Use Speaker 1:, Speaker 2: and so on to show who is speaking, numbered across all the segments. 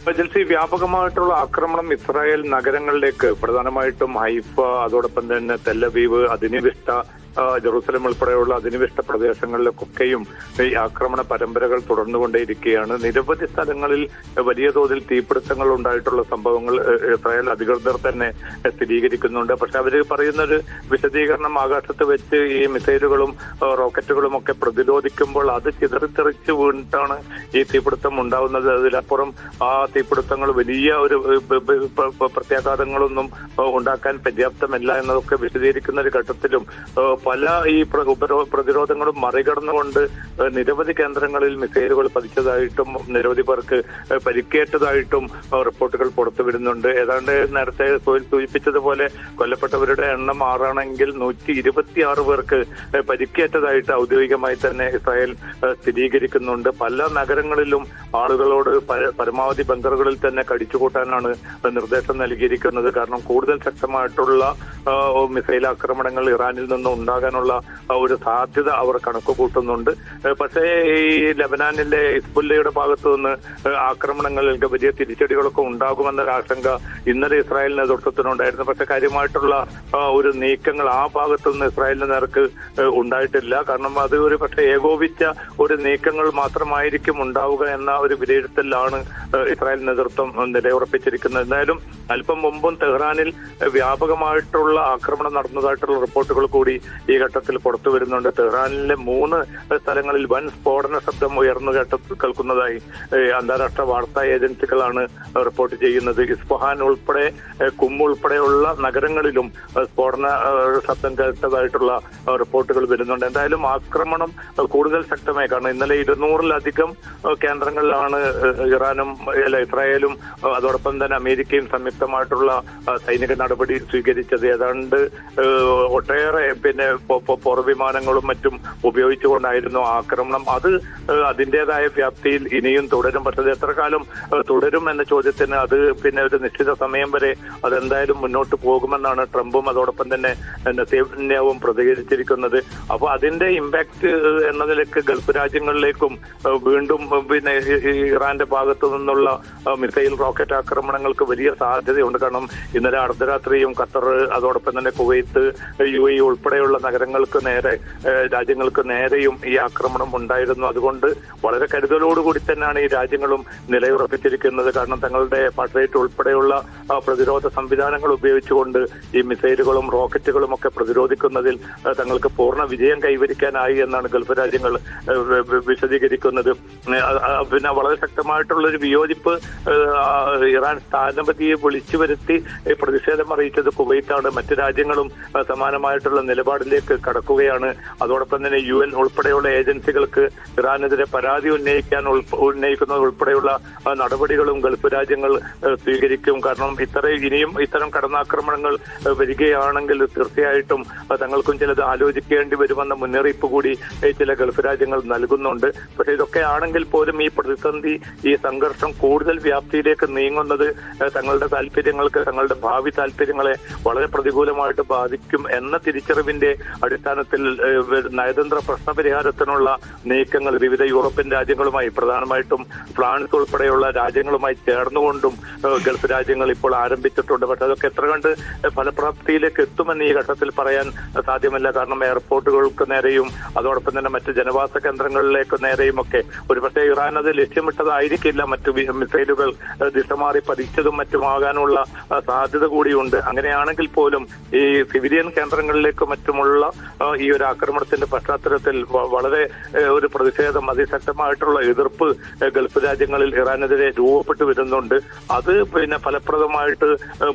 Speaker 1: Agency വ്യാപകമായിട്ടുള്ള ആക്രമണം Israel നഗരങ്ങളിലേക്ക്, പ്രധാനമായിട്ടും ഹൈഫ, അതോടൊപ്പം തന്നെ തെല്ലവീവ്, അധിനിവിഷ്ട ജെറൂസലം ഉൾപ്പെടെയുള്ള അധിനിവിഷ്ട പ്രദേശങ്ങളിലൊക്കെയും ഈ ആക്രമണ പരമ്പരകൾ തുടർന്നുകൊണ്ടേയിരിക്കുകയാണ്. നിരവധി സ്ഥലങ്ങളിൽ വലിയ തോതിൽ തീപിടുത്തങ്ങൾ ഉണ്ടായിട്ടുള്ള സംഭവങ്ങൾ ഇസ്രായേൽ അധികൃതർ തന്നെ സ്ഥിരീകരിക്കുന്നുണ്ട്. പക്ഷെ അവർ പറയുന്നൊരു വിശദീകരണം, ആകാശത്ത് വെച്ച് ഈ മിസൈലുകളും റോക്കറ്റുകളും ഒക്കെ പ്രതിരോധിക്കുമ്പോൾ അത് ചിതറിത്തെറിച്ച് വീണിട്ടാണ് ഈ തീപിടുത്തം ഉണ്ടാവുന്നത്. അതിലപ്പുറം ആ തീപിടുത്തങ്ങൾ വലിയ ഒരു പ്രത്യാഘാതങ്ങളൊന്നും ഉണ്ടാക്കാൻ പര്യാപ്തമല്ല എന്നതൊക്കെ വിശദീകരിക്കുന്ന ഒരു ഘട്ടത്തിലും പല ഈ പ്രതിരോധങ്ങളും മറികടന്നുകൊണ്ട് നിരവധി കേന്ദ്രങ്ങളിൽ മിസൈലുകൾ പതിച്ചതായിട്ടും നിരവധി പേർക്ക് പരിക്കേറ്റതായിട്ടും റിപ്പോർട്ടുകൾ പുറത്തു വരുന്നുണ്ട്. ഏതാണ്ട് നേരത്തെ സൂചിപ്പിച്ചതുപോലെ കൊല്ലപ്പെട്ടവരുടെ എണ്ണം 6 ആണെങ്കിൽ 126 പേർക്ക് പരിക്കേറ്റതായിട്ട് ഔദ്യോഗികമായി തന്നെ ഇസ്രായേൽ സ്ഥിരീകരിക്കുന്നുണ്ട്. പല നഗരങ്ങളിലും ആളുകളോട് പരമാവധി ബങ്കറുകളിൽ തന്നെ കഴിച്ചുകൂട്ടാനാണ് നിർദ്ദേശം നൽകിയിരിക്കുന്നത്. കാരണം കൂടുതൽ ശക്തമായിട്ടുള്ള മിസൈൽ ആക്രമണങ്ങൾ ഇറാനിൽ നിന്ന് ഉണ്ടാകാനുള്ള ഒരു സാധ്യത അവർ കണക്ക് കൂട്ടുന്നുണ്ട്. പക്ഷേ ഈ ലെബനാനിലെ ഹിസ്ബുല്ലയുടെ ഭാഗത്തു നിന്ന് ആക്രമണങ്ങളിൽ വലിയ തിരിച്ചടികളൊക്കെ ഉണ്ടാകുമെന്നൊരു ആശങ്ക ഇന്നലെ ഇസ്രായേൽ നേതൃത്വത്തിനുണ്ടായിരുന്നു. പക്ഷെ കാര്യമായിട്ടുള്ള ഒരു നീക്കങ്ങൾ ആ ഭാഗത്തു നിന്ന് ഇസ്രായേലിന്റെ നേർക്ക് ഉണ്ടായിട്ടില്ല. കാരണം അത് ഒരു പക്ഷേ ഏകോപിച്ച ഒരു നീക്കങ്ങൾ മാത്രമായിരിക്കും ഉണ്ടാവുക എന്ന ഒരു വിലയിരുത്തലാണ് ഇസ്രായേൽ നേതൃത്വം നിലയുറപ്പിച്ചിരിക്കുന്നത്. എന്തായാലും അല്പം മുമ്പും തെഹ്റാനിൽ വ്യാപകമായിട്ടുള്ള ആക്രമണം നടന്നതായിട്ടുള്ള റിപ്പോർട്ടുകൾ കൂടി ഈ ഘട്ടത്തിൽ പുറത്തു വരുന്നുണ്ട്. തെഹ്റാനിലെ 3 സ്ഥലങ്ങളിൽ വൻ സ്ഫോടന ശബ്ദം ഉയർന്നു കേൾക്കുന്നതായി അന്താരാഷ്ട്ര വാർത്താ ഏജൻസികളാണ് റിപ്പോർട്ട് ചെയ്യുന്നത്. ഇസ്ഫഹാൻ ഉൾപ്പെടെ ഉൾപ്പെടെയുള്ള നഗരങ്ങളിലും സ്ഫോടന ശബ്ദം കേട്ടതായിട്ടുള്ള റിപ്പോർട്ടുകൾ വരുന്നുണ്ട്. എന്തായാലും ആക്രമണം കൂടുതൽ ശക്തമായി, കാരണം ഇന്നലെ 200-ലധികം കേന്ദ്രങ്ങളിലാണ് ഇസ്രായേലും അതോടൊപ്പം തന്നെ അമേരിക്കയും സംയുക്തമായിട്ടുള്ള സൈനിക നടപടി സ്വീകരിച്ചത്. ഏതാണ്ട് ഒട്ടേറെ പോർവിമാനങ്ങളും മറ്റും ഉപയോഗിച്ചുകൊണ്ടായിരുന്നു ആക്രമണം. അത് അതിൻ്റെതായ വ്യാപ്തിയിൽ ഇനിയും തുടരും. പക്ഷേ അത് എത്ര കാലം തുടരും എന്ന ചോദ്യത്തിന് അത് ഒരു നിശ്ചിത സമയം വരെ അതെന്തായാലും മുന്നോട്ട് പോകുമെന്നാണ് ട്രംപും അതോടൊപ്പം തന്നെ നെതന്യാഹുവും പ്രതികരിച്ചിരിക്കുന്നത്. അപ്പോൾ അതിന്റെ ഇമ്പാക്ട് എന്ന നിലയ്ക്ക് ഗൾഫ് രാജ്യങ്ങളിലേക്കും വീണ്ടും ഇറാന്റെ ഭാഗത്തു നിന്നുള്ള മിസൈൽ റോക്കറ്റ് ആക്രമണങ്ങൾക്ക് വലിയ സാധ്യതയുണ്ട്. കാരണം ഇന്നലെ അർദ്ധരാത്രിയും ഖത്തർ, അതോടൊപ്പം തന്നെ കുവൈത്ത്, UAE ഉൾപ്പെടെയുള്ള രാജ്യങ്ങൾക്ക് നേരെയും ഈ ആക്രമണം ഉണ്ടായിരുന്നു. അതുകൊണ്ട് വളരെ കരുതലോടുകൂടി തന്നെയാണ് ഈ രാജ്യങ്ങളും നിലയുറപ്പിച്ചിരിക്കുന്നത്. കാരണം തങ്ങളുടെ പാട്രിയറ്റ് ഉൾപ്പെടെയുള്ള പ്രതിരോധ സംവിധാനങ്ങൾ ഉപയോഗിച്ചുകൊണ്ട് ഈ മിസൈലുകളും റോക്കറ്റുകളും ഒക്കെ പ്രതിരോധിക്കുന്നതിൽ തങ്ങൾക്ക് പൂർണ്ണ വിജയം കൈവരിക്കാനായി എന്നാണ് ഗൾഫ് രാജ്യങ്ങൾ വിശദീകരിക്കുന്നത്. വളരെ ശക്തമായിട്ടുള്ള ഒരു വിയോജിപ്പ് ഇറാൻ സ്ഥാനപതിയെ വിളിച്ചു വരുത്തി പ്രതിഷേധം അറിയിച്ചത് കുവൈത്താണ്. മറ്റു രാജ്യങ്ങളും സമാനമായിട്ടുള്ള നിലപാടിലേക്ക് കടക്കുകയാണ്. അതോടൊപ്പം തന്നെ UN ഉൾപ്പെടെയുള്ള ഏജൻസികൾക്ക് ഇറാനെതിരെ പരാതി ഉന്നയിക്കുന്നത് ഉൾപ്പെടെയുള്ള നടപടികളും ഗൾഫ് രാജ്യങ്ങൾ സ്വീകരിക്കും. കാരണം ഇനിയും ഇത്തരം കടന്നാക്രമണങ്ങൾ വരികയാണെങ്കിൽ തീർച്ചയായിട്ടും തങ്ങൾക്കും ചിലത് ആലോചിക്കേണ്ടി വരുമെന്ന മുന്നറിയിപ്പ് കൂടി ചില ഗൾഫ് രാജ്യങ്ങൾ നൽകുന്നുണ്ട്. പക്ഷേ ഇതൊക്കെ ആണെങ്കിൽ പോലും ഈ പ്രതിസന്ധി, ഈ സംഘർഷം കൂടുതൽ വ്യാപ്തിയിലേക്ക് നീങ്ങുന്നത് തങ്ങളുടെ താല്പര്യങ്ങൾക്ക്, തങ്ങളുടെ ഭാവി താല്പര്യങ്ങളെ വളരെ പ്രതികൂലമായിട്ട് ബാധിക്കും എന്ന തിരിച്ചറിവിന്റെ അടിസ്ഥാനത്തിൽ നയതന്ത്ര പ്രശ്നപരിഹാരത്തിനുള്ള നീക്കങ്ങൾ വിവിധ യൂറോപ്യൻ രാജ്യങ്ങളുമായി, പ്രധാനമായിട്ടും ഫ്രാൻസ് ഉൾപ്പെടെയുള്ള രാജ്യങ്ങളുമായി ചേർന്നുകൊണ്ടും ഗൾഫ് രാജ്യങ്ങൾ ഇപ്പോൾ ആരംഭിച്ചിട്ടുണ്ട്. പക്ഷെ അതൊക്കെ എത്ര കണ്ട് ഫലപ്രാപ്തിയിലേക്ക് എത്തുമെന്ന് ഈ ഘട്ടത്തിൽ പറയാൻ സാധ്യമല്ല. കാരണം എയർപോർട്ടുകൾക്ക് നേരെയും അതോടൊപ്പം തന്നെ മറ്റ് ജനവാസ കേന്ദ്രങ്ങളിലേക്ക് നേരെയും ഒക്കെ ഒരുപക്ഷെ ഇറാൻ അത് ലക്ഷ്യമിട്ടതായിരിക്കില്ല. മറ്റു മിസൈലുകൾ ദിശമാറി പതിച്ചതും മറ്റുമാകാനുള്ള സാധ്യത കൂടിയുണ്ട്. അങ്ങനെയാണെങ്കിൽ പോലും ഈ സിവിലിയൻ കേന്ദ്രങ്ങളിലേക്ക് മറ്റുമുള്ള ഈ ഒരു ആക്രമണത്തിന്റെ പശ്ചാത്തലത്തിൽ വളരെ ഒരു പ്രതിഷേധം, അതിശക്തമായിട്ടുള്ള എതിർപ്പ് ഗൾഫ് രാജ്യങ്ങളിൽ ഇറാനെതിരെ രൂപപ്പെട്ടു വരുന്നുണ്ട്. അത് ഫലപ്രദമായിട്ട്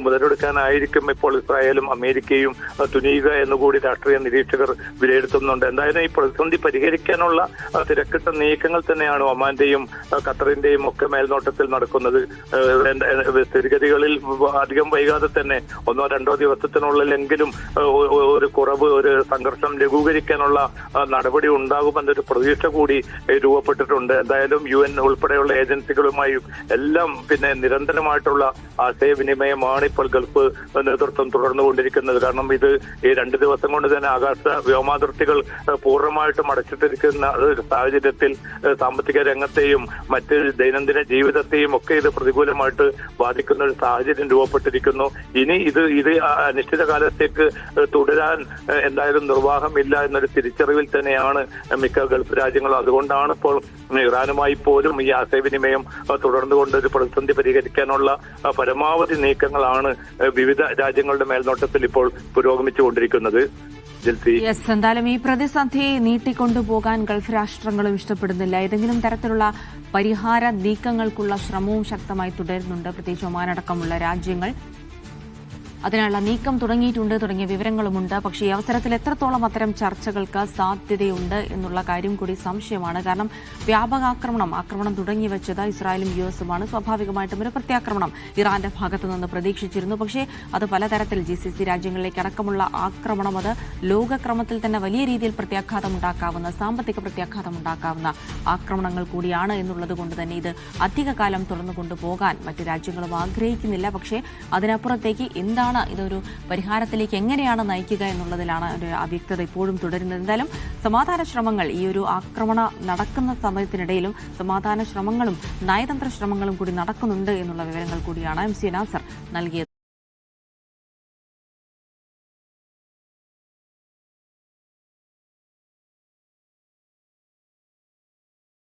Speaker 1: മുതലെടുക്കാനായിരിക്കും ഇപ്പോൾ ഇസ്രായേലും അമേരിക്കയും തുനിയുക എന്നുകൂടി രാഷ്ട്രീയ നിരീക്ഷകർ വിലയിരുത്തുന്നുണ്ട്. എന്തായാലും ഈ പ്രതിസന്ധി പരിഹരിക്കാനുള്ള തിരക്കിട്ട നീക്കങ്ങൾ തന്നെയാണ് ഒമാന്റെയും ഖത്തറിന്റെയും ഒക്കെ മേൽനോട്ടത്തിൽ നടക്കുന്നത്. സ്ഥിതിഗതികളിൽ അധികം വൈകാതെ തന്നെ 1-2 ദിവസത്തിനുള്ളിലെങ്കിലും ഒരു കുറവ്, ഒരു സംഘർഷം ലഘൂകരിക്കാനുള്ള നടപടി ഉണ്ടാകുമെന്നൊരു പ്രതീക്ഷ കൂടി രൂപപ്പെട്ടിട്ടുണ്ട്. എന്തായാലും UN ഉൾപ്പെടെയുള്ള ഏജൻസികളുമായും എല്ലാം നിരന്തരമായിട്ടുള്ള ആശയവിനിമയമാണ് ഇപ്പോൾ ഗൾഫ് നേതൃത്വം തുടർന്നുകൊണ്ടിരിക്കുന്നത്. കാരണം ഇത് ഈ 2 ദിവസം കൊണ്ട് തന്നെ ആകാശ വ്യോമാതിർത്തികൾ പൂർണ്ണമായിട്ടും അടച്ചിട്ടിരിക്കുന്ന ഒരു സാഹചര്യത്തിൽ സാമ്പത്തിക രംഗത്തെയും മറ്റ് ദൈനംദിന ജീവിതത്തെയും ഒക്കെ ഇത് പ്രതികൂലമായിട്ട് ബാധിക്കുന്ന ഒരു സാഹചര്യം രൂപപ്പെട്ടിരിക്കുന്നു. ഇനി ഇത് അനിശ്ചിതകാലത്തേക്ക് തുടരാൻ എന്തായാലും നിർവാഹമില്ല എന്നൊരു തിരിച്ചറിവിൽ തന്നെയാണ് മിക്ക ഗൾഫ് രാജ്യങ്ങളും. അതുകൊണ്ടാണ് ഇപ്പോൾ ഇറാനുമായി പോലും ഈ ആശയവിനിമയം തുടർന്നുകൊണ്ട് ഒരു പ്രതിസന്ധി പരിഹരിക്കാനുള്ള പരമാവധി നീക്കങ്ങളാണ് വിവിധ രാജ്യങ്ങളുടെ മേൽനോട്ടത്തിൽ ഇപ്പോൾ പുരോഗമിച്ചുകൊണ്ടിരിക്കുന്നത്.
Speaker 2: എന്തായാലും ഈ പ്രതിസന്ധി നീട്ടിക്കൊണ്ടുപോകാൻ ഗൾഫ് രാഷ്ട്രങ്ങളും ഇഷ്ടപ്പെടുന്നില്ല. ഏതെങ്കിലും തരത്തിലുള്ള പരിഹാര നീക്കങ്ങൾക്കുള്ള ശ്രമവും ശക്തമായി തുടരുന്നുണ്ട്. പ്രത്യേകിച്ച് ഒമാനടക്കമുള്ള രാജ്യങ്ങൾ അതിനുള്ള നീക്കം തുടങ്ങിയിട്ടുണ്ട് തുടങ്ങിയ വിവരങ്ങളുമുണ്ട്. പക്ഷേ ഈ അവസരത്തിൽ എത്രത്തോളം അത്തരം ചർച്ചകൾക്ക് സാധ്യതയുണ്ട് എന്നുള്ള കാര്യം കൂടി സംശയമാണ്. കാരണം വ്യാപക ആക്രമണം തുടങ്ങി വെച്ചത് ഇസ്രായേലും യുഎസുമാണ്. സ്വാഭാവികമായിട്ടും ഒരു പ്രത്യാക്രമണം ഇറാന്റെ ഭാഗത്തു നിന്ന് പ്രതീക്ഷിച്ചിരുന്നു. പക്ഷേ അത് പലതരത്തിൽ GCC രാജ്യങ്ങളിലേക്ക് അടക്കമുള്ള ആക്രമണം അത് ലോകക്രമത്തിൽ തന്നെ വലിയ രീതിയിൽ പ്രത്യാഘാതമുണ്ടാക്കാവുന്ന സാമ്പത്തിക പ്രത്യാഘാതമുണ്ടാക്കാവുന്ന ആക്രമണങ്ങൾ കൂടിയാണ് എന്നുള്ളത് കൊണ്ട് തന്നെ ഇത് അധികകാലം തുറന്നു കൊണ്ടുപോകാൻ മറ്റു രാജ്യങ്ങളും ആഗ്രഹിക്കുന്നില്ല. പക്ഷേ അതിനപ്പുറത്തേക്ക് എന്താണ് ഇതൊരു പരിഹാരത്തിലേക്ക് എങ്ങനെയാണ് നയിക്കുക എന്നുള്ളതിലാണ് ഒരു അവ്യക്തത ഇപ്പോഴും തുടരുന്നത്. എന്തായാലും സമാധാന ശ്രമങ്ങൾ ഈ ഒരു ആക്രമണം നടക്കുന്ന സമയത്തിനിടയിലും സമാധാന ശ്രമങ്ങളും നയതന്ത്ര ശ്രമങ്ങളും കൂടി നടക്കുന്നുണ്ട് എന്നുള്ള വിവരങ്ങൾ കൂടിയാണ് MC നാസർ നൽകിയത്.